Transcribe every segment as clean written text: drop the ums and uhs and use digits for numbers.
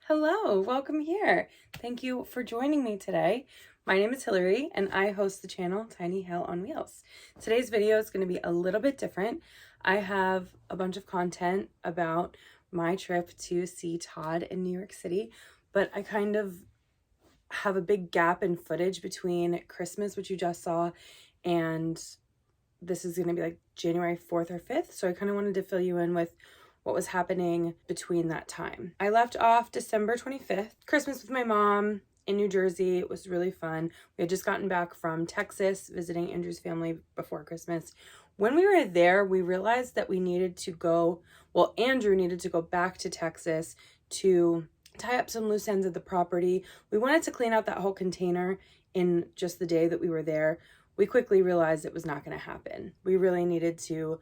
Hello, welcome here. Thank you for joining me today. My name is Hillary and I host the channel Tiny Hell on Wheels. Today's video is going to be a little bit different. I have a bunch of content about my trip to see Todd in New York City, but I kind of have a big gap in footage between Christmas, which you just saw, and this is going to be like January 4th or 5th. So I kind of wanted to fill you in with what was happening between that time. I left off December 25th, Christmas with my mom in New Jersey. It was really fun. We had just gotten back from Texas, visiting Andrew's family before Christmas. When we were there, we realized that we needed to go, well, Andrew needed to go back to Texas to tie up some loose ends of the property. We wanted to clean out that whole container in just the day that we were there. We quickly realized it was not going to happen. We really needed to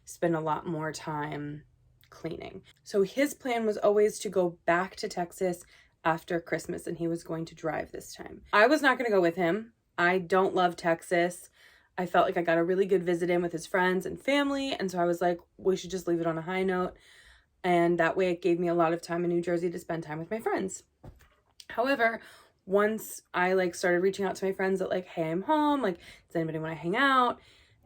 spend a lot more time cleaning. So his plan was always to go back to Texas after Christmas, and he was going to drive this time. I was not going to go with him. I don't love Texas. I felt like I got a really good visit in with his friends and family, and so I was like, we should just leave it on a high note, and that way it gave me a lot of time in New Jersey to spend time with my friends. However, once I started reaching out to my friends that hey, I'm home, does anybody want to hang out?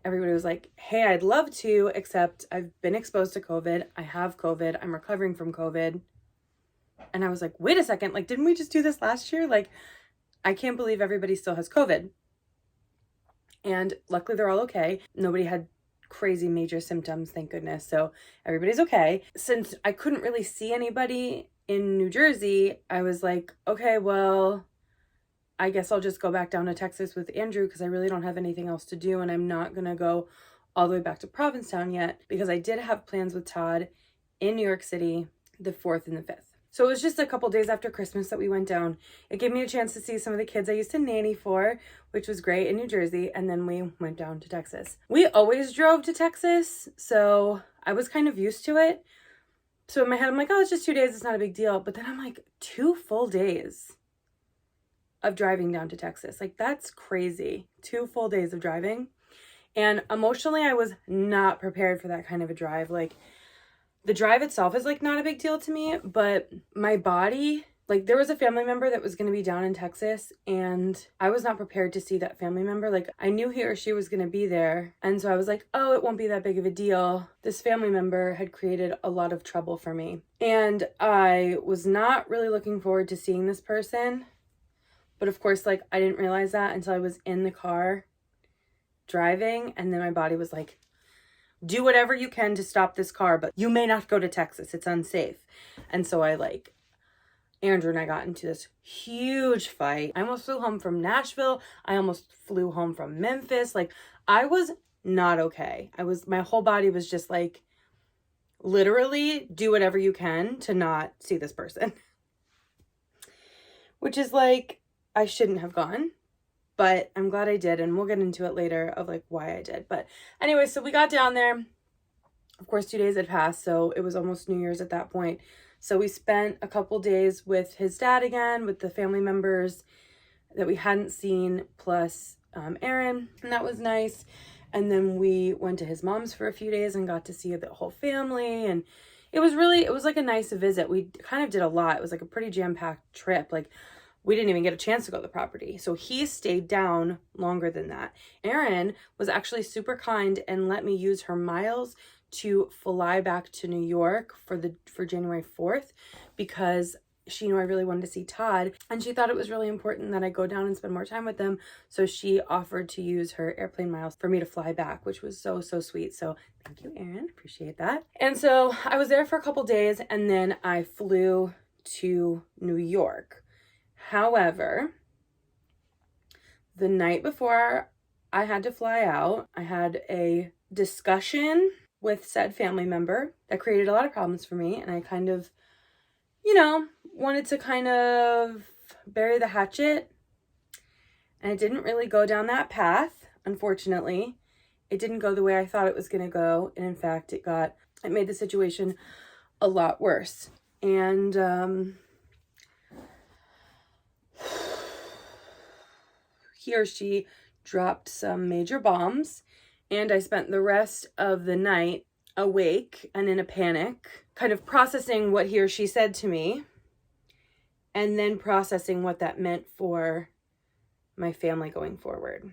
Everybody was like, hey, I'd love to, except I've been exposed to COVID. I have COVID. I'm recovering from COVID. And I was like, wait a second, didn't we just do this last year? I can't believe everybody still has COVID. And luckily they're all okay. Nobody had crazy major symptoms, thank goodness. So everybody's okay. Since I couldn't really see anybody in New Jersey, I was like, okay, well, I guess I'll just go back down to Texas with Andrew because I really don't have anything else to do, and I'm not going to go all the way back to Provincetown yet because I did have plans with Todd in New York City the 4th and the 5th. So it was just a couple days after Christmas that we went down. It gave me a chance to see some of the kids I used to nanny for, which was great, in New Jersey, and then we went down to Texas. We always drove to Texas, so I was kind of used to it. So in my head, I'm like, oh, it's just 2 days, it's not a big deal. But then I'm like, 2 full days of driving down to Texas. That's crazy. 2 full days of driving. And emotionally, I was not prepared for that kind of a drive. The drive itself is not a big deal to me, but my body, there was a family member that was going to be down in Texas, and I was not prepared to see that family member. I knew he or she was going to be there. And so I was like, oh, it won't be that big of a deal. This family member had created a lot of trouble for me. And I was not really looking forward to seeing this person. But of course, I didn't realize that until I was in the car driving. And then my body was like, do whatever you can to stop this car, but you may not go to Texas. It's unsafe. And so Andrew and I got into this huge fight. I almost flew home from Nashville. I almost flew home from Memphis. I was not okay. My whole body was just literally do whatever you can to not see this person. Which is I shouldn't have gone, but I'm glad I did, and we'll get into it later of why I did. But anyway, so we got down there. Of course, 2 days had passed, so it was almost New Year's at that point. So we spent a couple days with his dad again, with the family members that we hadn't seen, plus Aaron, and that was nice. And then we went to his mom's for a few days and got to see the whole family, and it was a nice visit. We kind of did a lot. It was a pretty jam-packed trip. We didn't even get a chance to go to the property. So he stayed down longer than that. Erin was actually super kind and let me use her miles to fly back to New York for January 4th because she knew I really wanted to see Todd, and she thought it was really important that I go down and spend more time with them. So she offered to use her airplane miles for me to fly back, which was so, so sweet. So thank you, Erin. Appreciate that. And so I was there for a couple days, and then I flew to New York. However, the night before I had to fly out, I had a discussion with said family member that created a lot of problems for me, and I kind of, wanted to bury the hatchet, and it didn't really go down that path, unfortunately. It didn't go the way I thought it was going to go, and in fact, it made the situation a lot worse. And he or she dropped some major bombs, and I spent the rest of the night awake and in a panic, kind of processing what he or she said to me. and then processing what that meant for my family going forward.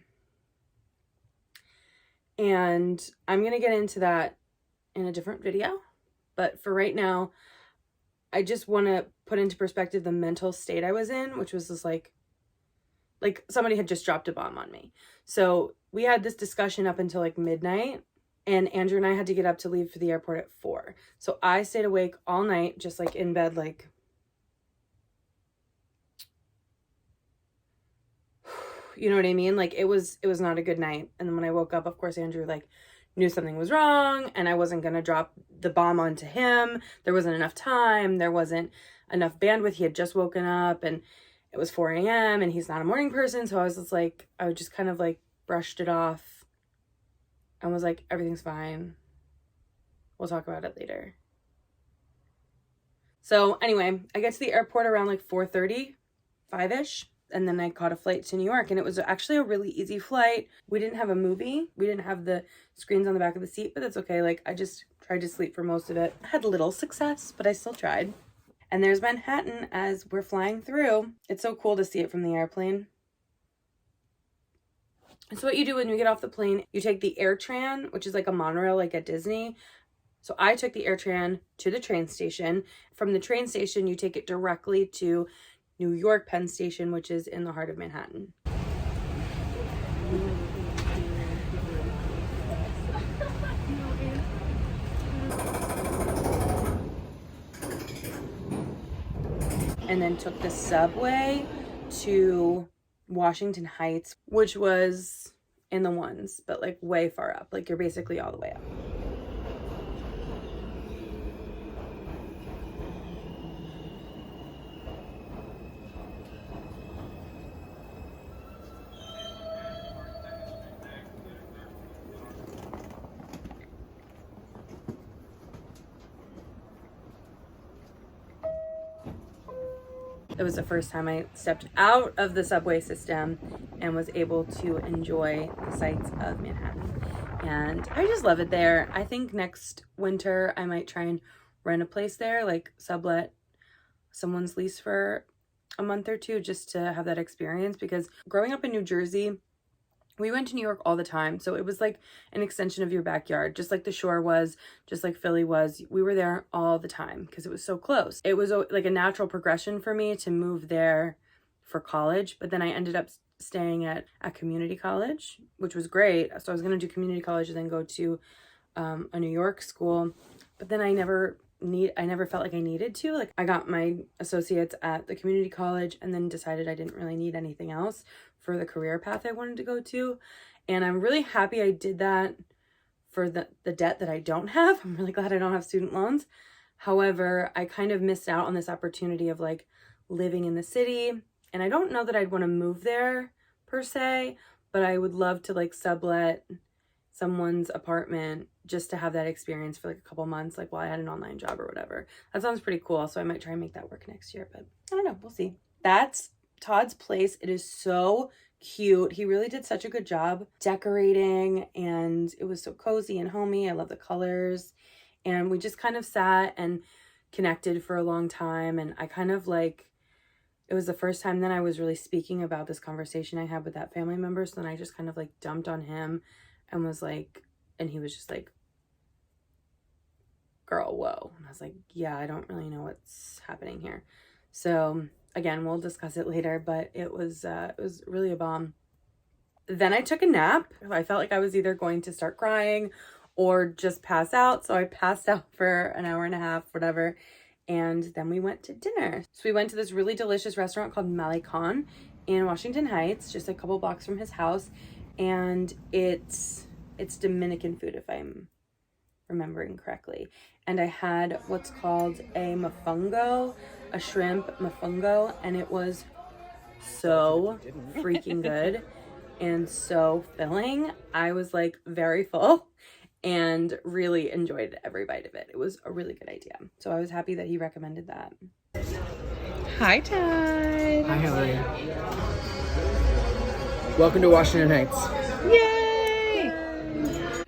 And I'm going to get into that in a different video. But for right now, I just want to put into perspective the mental state I was in, which was just like somebody had just dropped a bomb on me. So we had this discussion up until like midnight, and Andrew and I had to get up to leave for the airport at 4. So I stayed awake all night, just like in bed, like, you know what I mean? Like it was not a good night. And then when I woke up, of course, Andrew like knew something was wrong and I wasn't going to drop the bomb onto him. There wasn't enough time. There wasn't enough bandwidth. He had just woken up and it was 4 a.m. and he's not a morning person. So I was just like, I just kind of like brushed it off and was like, everything's fine. We'll talk about it later. So anyway, I get to the airport around like 4:30, 5-ish. And then I caught a flight to New York, and it was actually a really easy flight. We didn't have a movie. We didn't have the screens on the back of the seat, but that's okay. Like I just tried to sleep for most of it. I had little success, but I still tried. And there's Manhattan as we're flying through. It's so cool to see it from the airplane. So what you do when you get off the plane, you take the AirTran, which is like a monorail like at Disney. So I took the AirTran to the train station. From the train station, you take it directly to New York Penn Station, which is in the heart of Manhattan. And then took the subway to Washington Heights, which was in the ones, but like way far up. Like you're basically all the way up. It was the first time I stepped out of the subway system and was able to enjoy the sights of Manhattan. And I just love it there. I think next winter I might try and rent a place there, like sublet someone's lease for a month or two just to have that experience. Because growing up in New Jersey, we went to New York all the time. So it was like an extension of your backyard, just like the shore was, just like Philly was. We were there all the time because it was so close. It was like a natural progression for me to move there for college. But then I ended up staying at a community college, which was great. So I was going to do community college and then go to a New York school. But then I never felt like I needed to. Like I got my associates at the community college and then decided I didn't really need anything else for the career path I wanted to go to. And I'm really happy I did that for the debt that I don't have. I'm really glad I don't have student loans. However, I kind of missed out on this opportunity of like living in the city. And I don't know that I'd want to move there per se, but I would love to like sublet someone's apartment just to have that experience for like a couple months, like while I had an online job or whatever. That sounds pretty cool. So I might try and make that work next year, but I don't know. We'll see. That's Todd's place. It is so cute. He really did such a good job decorating, and it was so cozy and homey. I love the colors. And we just kind of sat and connected for a long time. And I kind of like, it was the first time then I was really speaking about this conversation I had with that family member. So then I just kind of like dumped on him and was like, and he was just like, girl, whoa. And I was like, yeah, I don't really know what's happening here. So again, we'll discuss it later, but it was really a bomb. Then I took a nap. I felt like I was either going to start crying or just pass out. So I passed out for an hour and a half, whatever. And then we went to dinner. So we went to this really delicious restaurant called Malecon in Washington Heights, just a couple blocks from his house. And it's Dominican food, if I'm remembering correctly. And I had what's called a mofongo, a shrimp mofongo, and it was so freaking good and so filling. I was like very full and really enjoyed every bite of it. It was a really good idea. So I was happy that he recommended that. Hi, Todd. Hi, Hillary. Welcome to Washington Heights. Yay!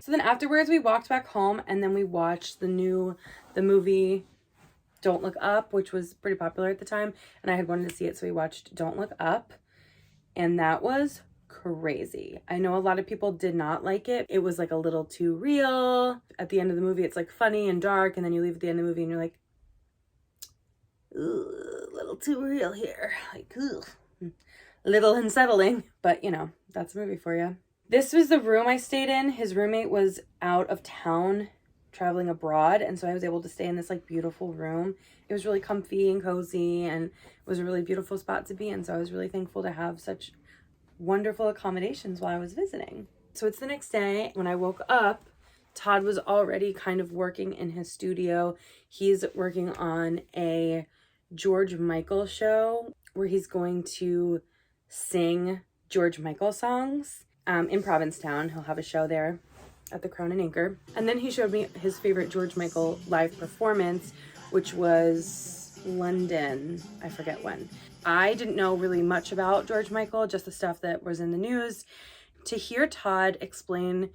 So then afterwards we walked back home and then we watched the movie Don't Look Up, which was pretty popular at the time, and I had wanted to see it, so we watched Don't Look Up, and that was crazy. I know a lot of people did not like it. It was like a little too real. At the end of the movie, it's like funny and dark, and then you leave at the end of the movie and you're like, ooh, a little too real here. Like, ooh, a little unsettling, but you know, that's a movie for you. This was the room I stayed in. His roommate was out of town traveling abroad, and so I was able to stay in this like beautiful room. It was really comfy and cozy, and it was a really beautiful spot to be in, so I was really thankful to have such wonderful accommodations while I was visiting. So it's the next day. When I woke up, Todd was already kind of working in his studio. He's working on a George Michael show where he's going to sing George Michael songs in Provincetown. He'll have a show there at the Crown and Anchor. And then he showed me his favorite George Michael live performance, which was London. I forget when. I didn't know really much about George Michael, just the stuff that was in the news. To hear Todd explain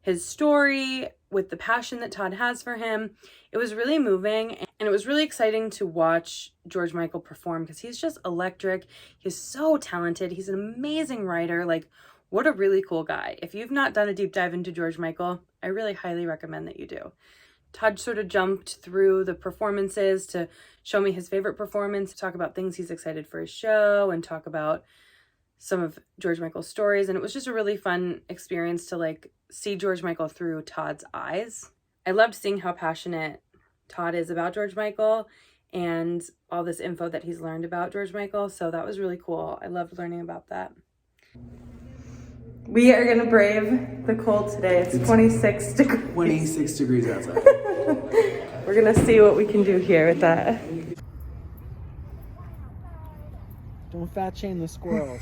his story with the passion that Todd has for him, it was really moving, and it was really exciting to watch George Michael perform because he's just electric. He's so talented. He's an amazing writer. Like, what a really cool guy. If you've not done a deep dive into George Michael, I really highly recommend that you do. Todd sort of jumped through the performances to show me his favorite performance, talk about things he's excited for his show, and talk about some of George Michael's stories. And it was just a really fun experience to like see George Michael through Todd's eyes. I loved seeing how passionate Todd is about George Michael and all this info that he's learned about George Michael. So that was really cool. I loved learning about that. We are gonna brave the cold today. It's 26 degrees. 26 degrees outside. We're gonna see what we can do here with that. Don't fat shame the squirrels.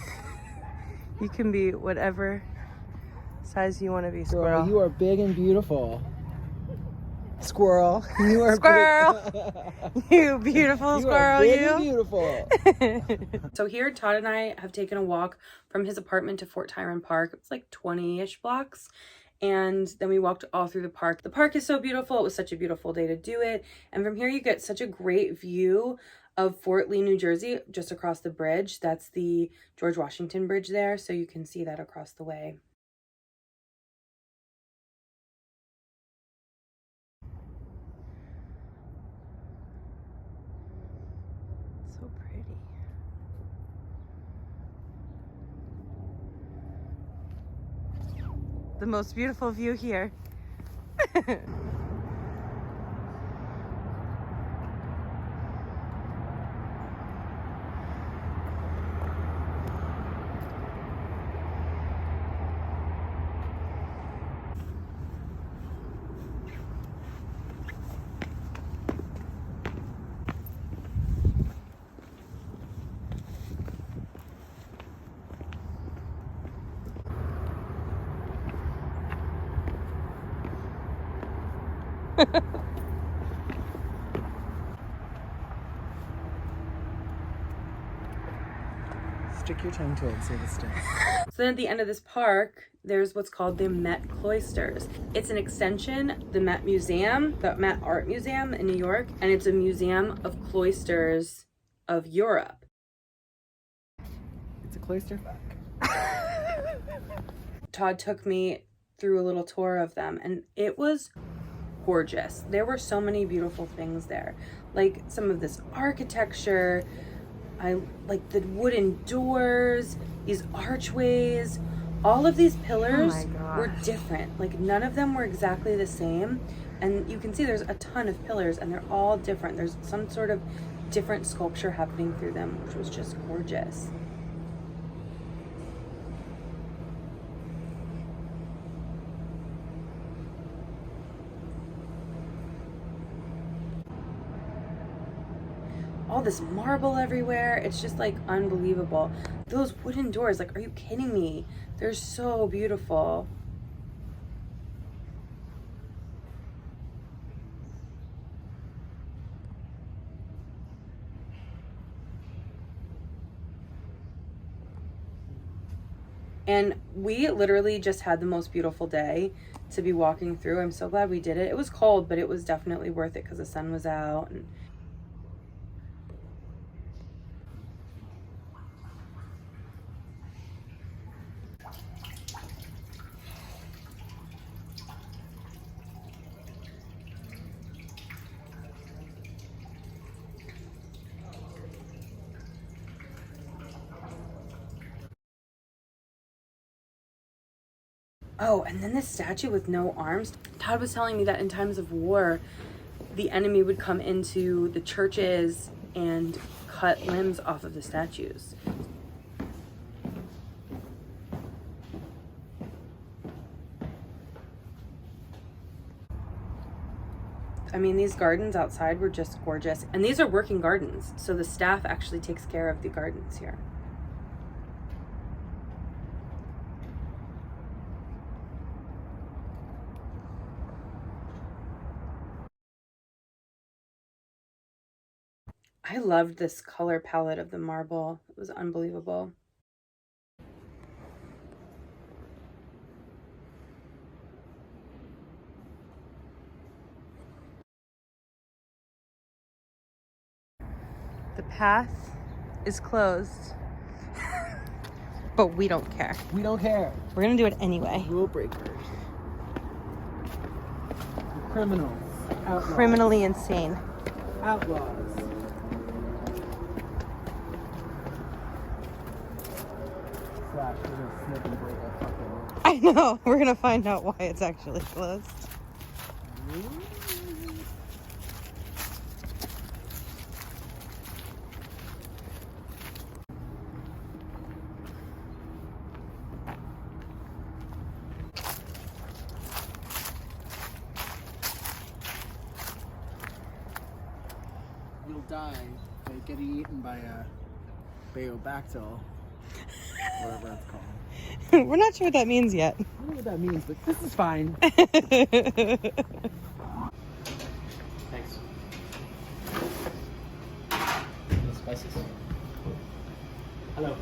You can be whatever size you want to be, squirrel. Girl, you are big and beautiful. Squirrel. You are Squirrel. You beautiful squirrel, you. you. Are big and beautiful. So here, Todd and I have taken a walk from his apartment to Fort Tryon Park. It's like 20-ish blocks. And then we walked all through the park. The park is so beautiful. It was such a beautiful day to do it. And from here, you get such a great view of Fort Lee, New Jersey, just across the bridge. That's the George Washington Bridge there. So you can see that across the way. So pretty. The most beautiful view here. Stick your tongue to it and see if it sticks. So then at the end of this park, there's what's called the Met Cloisters. It's an extension, the Met Museum, the Met Art Museum in New York, and it's a museum of cloisters of Europe. It's a cloister fuck. Todd took me through a little tour of them, and it was gorgeous. There were so many beautiful things there, like some of this architecture. I like the wooden doors, these archways. All of these pillars were different. Like none of them were exactly the same. And you can see there's a ton of pillars and they're all different. There's some sort of different sculpture happening through them, which was just gorgeous. All this marble everywhere. It's just like unbelievable. Those wooden doors, like, are you kidding me? They're so beautiful. And we literally just had the most beautiful day to be walking through. I'm so glad we did it. It was cold, but it was definitely worth it because the sun was out. And Oh, and then this statue with no arms. Todd was telling me that in times of war, the enemy would come into the churches and cut limbs off of the statues. I mean, these gardens outside were just gorgeous. And these are working gardens, so the staff actually takes care of the gardens here. I loved this color palette of the marble. It was unbelievable. The path is closed, but we don't care. We don't care. We're gonna do it anyway. Rule breakers. Criminals. Outlaws. Criminally insane. Outlaws. Slash, we're gonna snip and break our fucking... I know. We're gonna find out why it's actually closed. You'll die by getting eaten by a Beobactyl. Whatever that's called. We're not sure what that means yet. I don't know what that means, but this is fine. Thanks. No spices. Hello.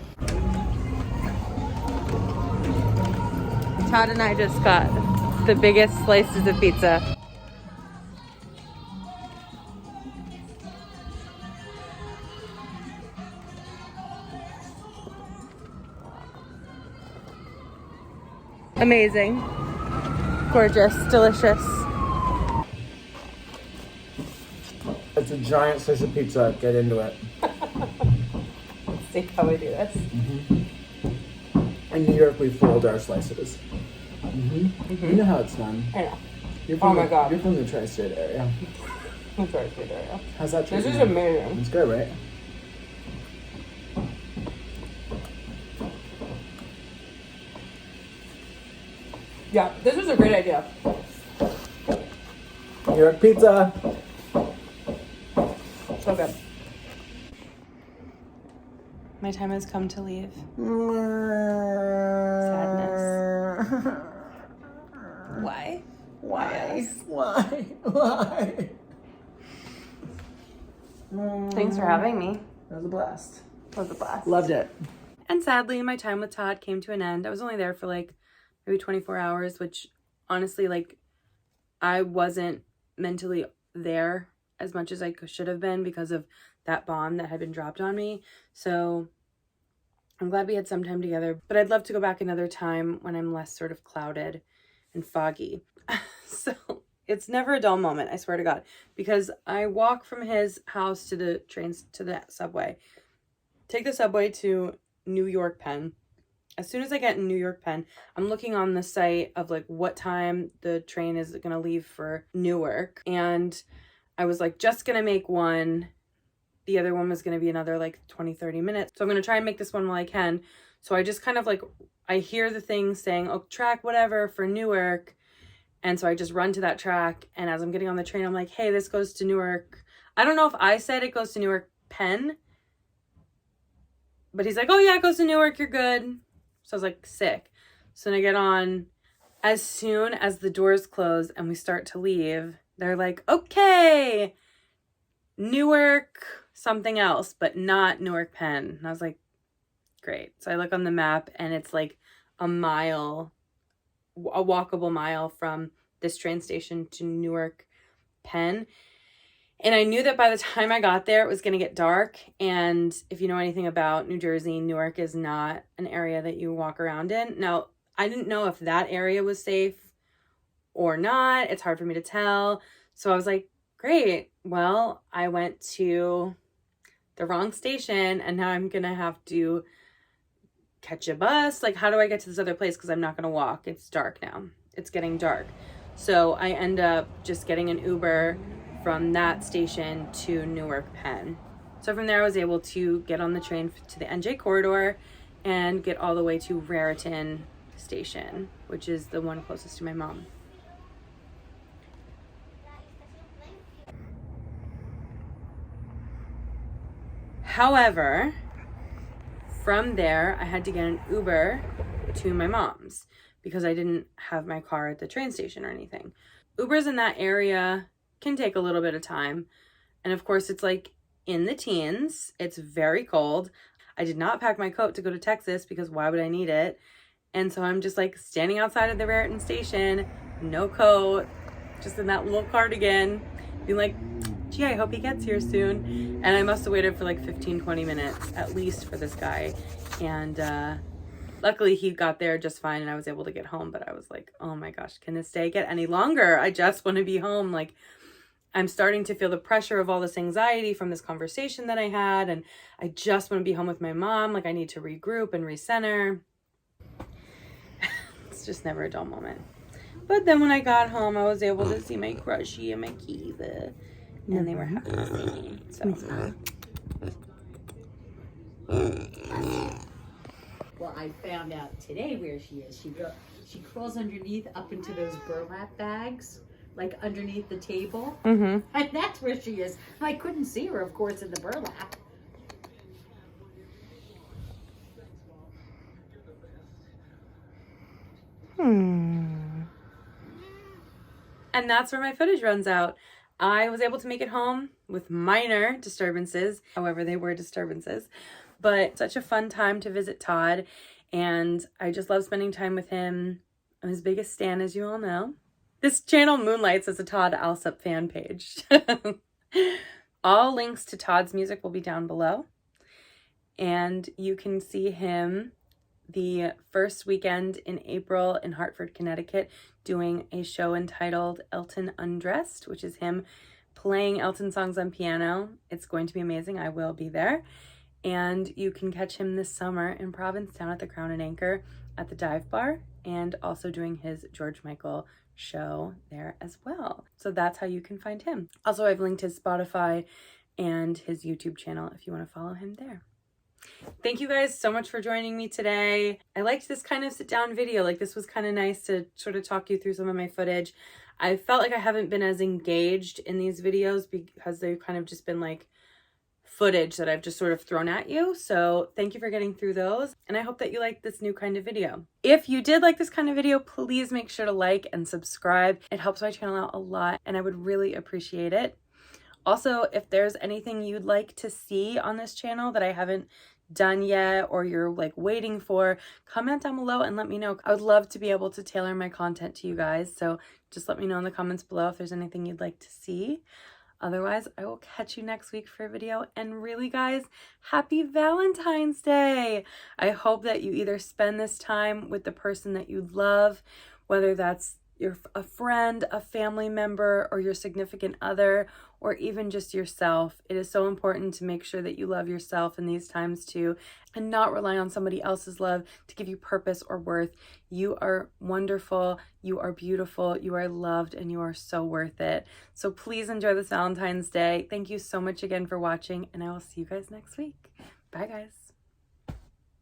Todd and I just got the biggest slices of pizza. Amazing. Gorgeous. Delicious. It's a giant slice of pizza. Get into it. Let's see how we do this. In New York, we fold our slices. You know how it's done. I know. You're Oh from my God. You're from the tri-state area. I'm sorry, sweet area. How's that This treating is you? amazing. It's good, right? Yeah, this was a great idea. New York pizza. So good. My time has come to leave. Sadness. Why? Why? Why? Thanks for having me. That was a blast. It was a blast. Loved it. And sadly, my time with Todd came to an end. I was only there for like maybe 24 hours, which honestly, like, I wasn't mentally there as much as I should have been because of that bomb that had been dropped on me. So I'm glad we had some time together, but I'd love to go back another time when I'm less sort of clouded and foggy. So it's never a dull moment, I swear to God, because I walk from his house to the trains, to the subway, take the subway to New York Penn. As soon as I get in New York Penn, I'm looking on the site of like what time the train is going to leave for Newark. And I was like, just going to make one. The other one was going to be another like 20, 30 minutes. So I'm going to try and make this one while I can. So I just kind of like, I hear the thing saying, oh, track whatever for Newark. And so I just run to that track. And as I'm getting on the train, I'm like, hey, this goes to Newark. I don't know if I said it goes to Newark Penn. But he's like, oh yeah, it goes to Newark. You're good. So I was like, sick. So then I get on. As soon as the doors close and we start to leave, they're like, okay, Newark something else, but not Newark Penn. And I was like, great. So I look on the map and it's like a mile, a walkable mile from this train station to Newark Penn. And I knew that by the time I got there, it was going to get dark. And if you know anything about New Jersey, Newark is not an area that you walk around in. Now, I didn't know if that area was safe or not. It's hard for me to tell. So I was like, great. Well, I went to the wrong station and now I'm going to have to catch a bus? Like, how do I get to this other place? Because I'm not going to walk. It's dark now. It's getting dark. So I end up just getting an Uber from that station to Newark Penn. So from there, I was able to get on the train to the NJ corridor and get all the way to Raritan Station, which is the one closest to my mom. However, from there, I had to get an Uber to my mom's because I didn't have my car at the train station or anything. Ubers in that area can take a little bit of time. And of course, it's like in the teens. It's very cold. I did not pack my coat to go to Texas because why would I need it? And so I'm just like standing outside of the Raritan station, no coat, just in that little cardigan, being like, gee, I hope he gets here soon. And I must have waited for like 15-20 minutes at least for this guy. And luckily he got there just fine and I was able to get home. But I was like, oh my gosh, can this day get any longer? I just want to be home. Like, I'm starting to feel the pressure of all this anxiety from this conversation that I had. And I just want to be home with my mom. Like, I need to regroup and recenter. It's just never a dull moment. But then when I got home, I was able to see my crushie and my Kiva. And they were happy to see me. So. Well, I found out today where she is. She crawls underneath up into those burlap bags, like underneath the table. Mm-hmm. And that's where she is. I couldn't see her, of course, in the burlap. And that's where my footage runs out. I was able to make it home with minor disturbances. However, they were disturbances. But such a fun time to visit Todd. And I just love spending time with him. I'm his biggest stan, as you all know. This channel moonlights as a Todd Alsup fan page. All links to Todd's music will be down below. And you can see him the first weekend in April in Hartford, Connecticut, doing a show entitled Elton Undressed, which is him playing Elton songs on piano. It's going to be amazing. I will be there. And you can catch him this summer in Provincetown at the Crown and Anchor at the Dive Bar, and also doing his George Michael show there as well. So that's how you can find him. Also, I've linked his Spotify and his YouTube channel if you want to follow him there. Thank you guys so much for joining me today. I liked this kind of sit down video. Like, this was kind of nice to sort of talk you through some of my footage. I felt like I haven't been as engaged in these videos because they've kind of just been like footage that I've just sort of thrown at you. So thank you for getting through those. And I hope that you like this new kind of video. If you did like this kind of video, please make sure to like and subscribe. It helps my channel out a lot and I would really appreciate it. Also, if there's anything you'd like to see on this channel that I haven't done yet or you're like waiting for, comment down below and let me know. I would love to be able to tailor my content to you guys. So just let me know in the comments below if there's anything you'd like to see. Otherwise, I will catch you next week for a video. And really, guys, happy Valentine's Day. I hope that you either spend this time with the person that you love, whether that's a friend, a family member, or your significant other, or even just yourself. It is so important to make sure that you love yourself in these times too, and not rely on somebody else's love to give you purpose or worth. You are wonderful, you are beautiful, you are loved, and you are so worth it. So please enjoy this Valentine's Day. Thank you so much again for watching, and I will see you guys next week. Bye, guys.